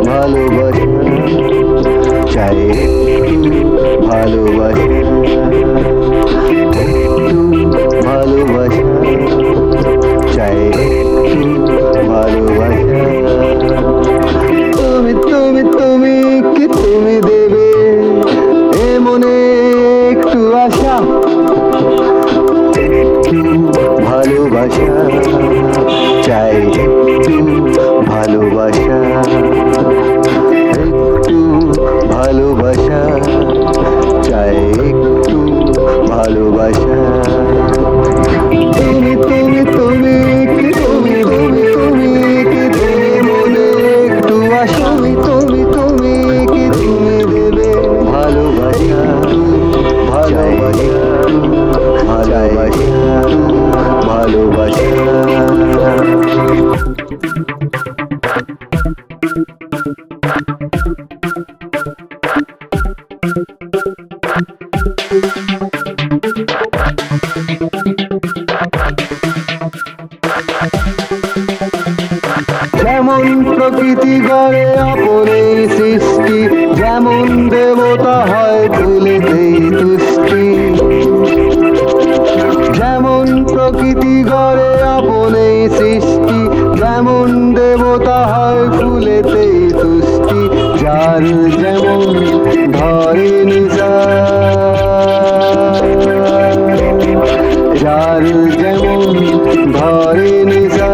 ভালোবাসা চাই, একটু ভালোবাসা, একটু ভালোবাসা চাই, একটু ভালোবাসা। তুমি তুমি তুমি কি তুমি দেবে এ মনে একটু আশা, একটু ভালোবাসা চাই, একটু ভালোবাসা, একটু ভালোবাসা চাই, একটু ভালোবাসা। তুমি তুমি তুমি কি তুমি তুমি তুমি কি তুমি মনে একটু আশা, তুমি তুমি কি তুমি দেবে ভালোবাসা, ভালোবাসা, ভালোবাসা, ভালোবাসা। যেমন প্রকৃতি গড়ে আপনে সৃষ্টি, যেমন দেবতা হয় ফুলেতেই তুষ্টি। যেমন প্রকৃতি গড়ে আপনে সৃষ্টি, যেমন দেবতা হয় ফুলেতেই তুষ্টি। যার যেমন ধরে নিশা, যার যেমন ধরে নিশা,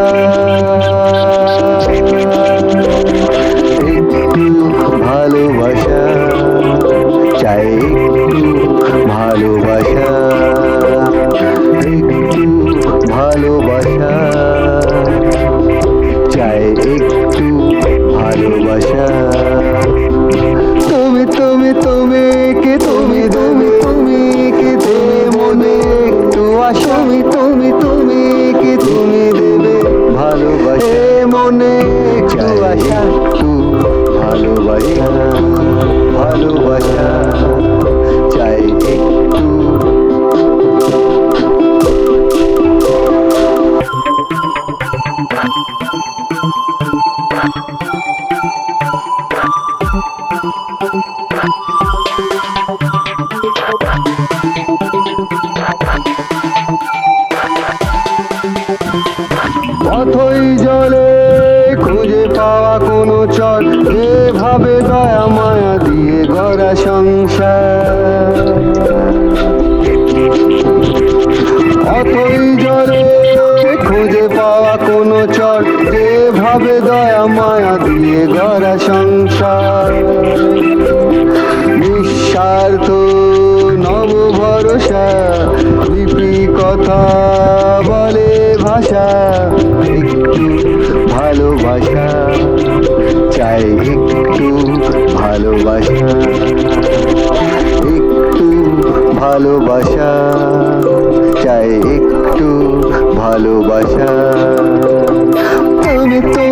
একটু ভালোবাসা চাই, একটু ভালোবাসা, একটু ভালোবাসা চাই, একটু ভালোবাসা। তুমি তুমি তুমি কি তুমি তুমি তুমি কি তুমি মনে একটু আশা, তুমি তুমি কি তুমি দেবে ভালোবাসা মনে একটু আশা, একটু ভালোবাসা, ভালোবাসা চাই, একটু। অথই জলে খুঁজে পাওয়া কোনো চর, এভাবে দয়া মায়া দিয়ে গড়া সংসার। অথই জলে খুঁজে পাওয়া কোনো চর, এভাবে দয়া মায়া দিয়ে গড়া সংসার। নিঃস্বার্থ নব ভরসা, লিপি কথা বলে ভাষা, একটু ভালোবাসা চাই, একটু ভালোবাসা, একটু ভালোবাসা চাই, একটু ভালোবাসা। তুমি তো